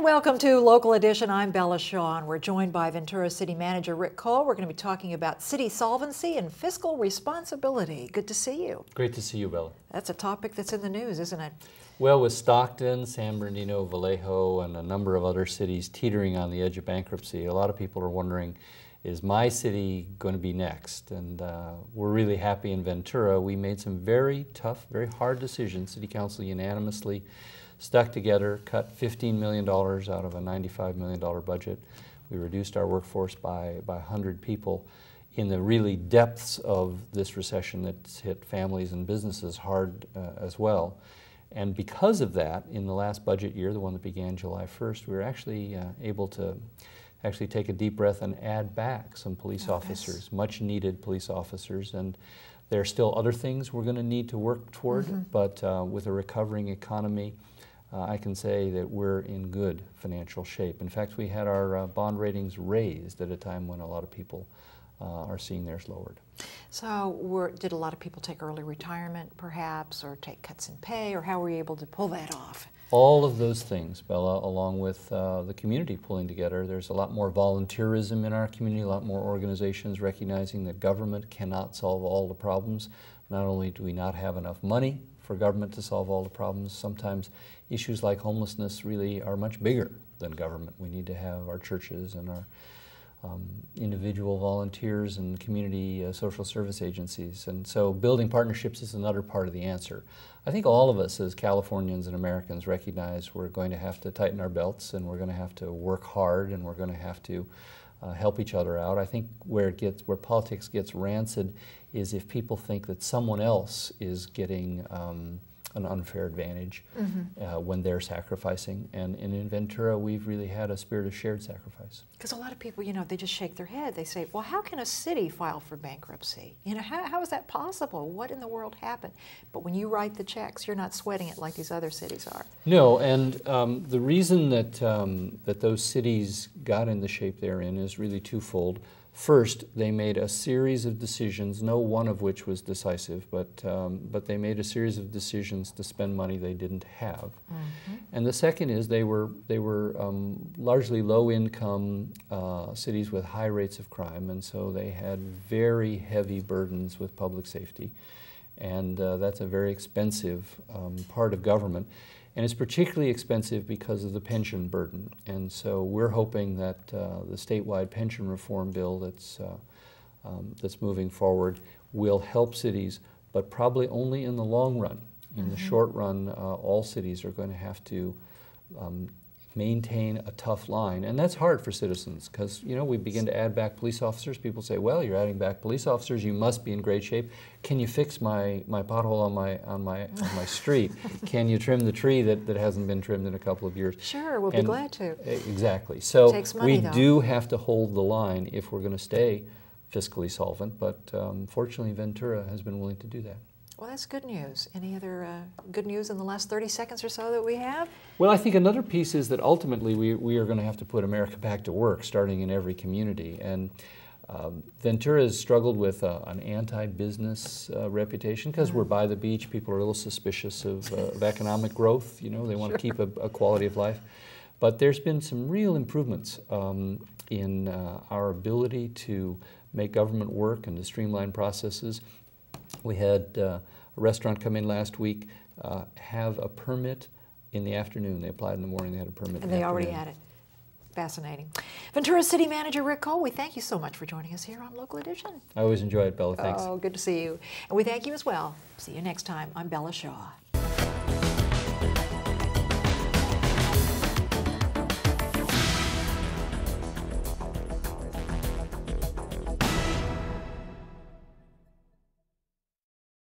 welcome to Local Edition. I'm Bella Shaw, and we're joined by Ventura City Manager Rick Cole. We're going to be talking about city solvency and fiscal responsibility. Good to see you. Great to see you, Bella. That's a topic that's in the news, isn't it? Well, with Stockton, San Bernardino, Vallejo, and a number of other cities teetering on the edge of bankruptcy, a lot of people are wondering, is my city going to be next? And we're really happy in Ventura. We made some very tough, very hard decisions. City Council unanimously stuck together, cut $15 million out of a $95 million budget. We reduced our workforce by 100 people in the really depths of this recession that's hit families and businesses hard as well. And because of that, in the last budget year, the one that began July 1st, we were actually able to take a deep breath and add back some police officers, much needed police officers. And there are still other things we're going to need to work toward, but with a recovering economy, I can say that we're in good financial shape. In fact, we had our bond ratings at a time when a lot of people are seeing theirs lowered. So did a lot of people take early retirement, perhaps, or take cuts in pay, or how were you able to pull that off? All of those things, Bella, along with the community pulling together. There's a lot more volunteerism in our community, a lot more organizations recognizing that government cannot solve all the problems. Not only do we not have enough money for government to solve all the problems, sometimes issues like homelessness really are much bigger than government. We need to have our churches and our individual volunteers and community social service agencies. And so building partnerships is another part of the answer. I think all of us as Californians and Americans recognize we're going to have to tighten our belts, and we're going to have to work hard, and we're going to have to help each other out. I think where politics gets rancid is if people think that someone else is getting an unfair advantage when they're sacrificing. And in Ventura, we've really had a spirit of shared sacrifice. Because a lot of people, you know, they just shake their head. They say, well, how can a city file for bankruptcy? You know, how is that possible? What in the world happened? But when you write the checks, you're not sweating it like these other cities are. No, and the reason that, that those cities got in the shape they're in is really twofold. First, they made a series of decisions, no one of which was decisive, but they made a series of decisions to spend money they didn't have. And the second is they were largely low-income cities with high rates of crime, and so they had very heavy burdens with public safety. And that's a very expensive part of government. And it's particularly expensive because of the pension burden. And so we're hoping that the statewide pension reform bill that's moving forward will help cities, but probably only in the long run. In the short run, all cities are going to have to maintain a tough line. And that's hard for citizens because, you know, we begin to add back police officers. People say, well, you're adding back police officers, you must be in great shape. Can you fix my pothole on my street? Can you trim the tree that hasn't been trimmed in a couple of years? Sure, we'll be glad to. Exactly. So takes money, we do have to hold the line if we're going to stay fiscally solvent, but fortunately Ventura has been willing to do that. Well, that's good news. Any other good news in the last 30 seconds or so that we have? Well, I think another piece is that ultimately we are going to have to put America back to work, starting in every community. And Ventura has struggled with an anti-business reputation because we're by the beach. People are a little suspicious of economic growth. You know, they want to keep a quality of life. But there's been some real improvements in our ability to make government work and to streamline processes. We had a restaurant come in last week, have a permit in the afternoon. They applied in the morning, they had a permit in the afternoon. And they already had it. Fascinating. Ventura City Manager Rick Cole, we thank you so much for joining us here on Local Edition. I always enjoy it, Bella. Thanks. Oh, good to see you. And we thank you as well. See you next time. I'm Bella Shaw.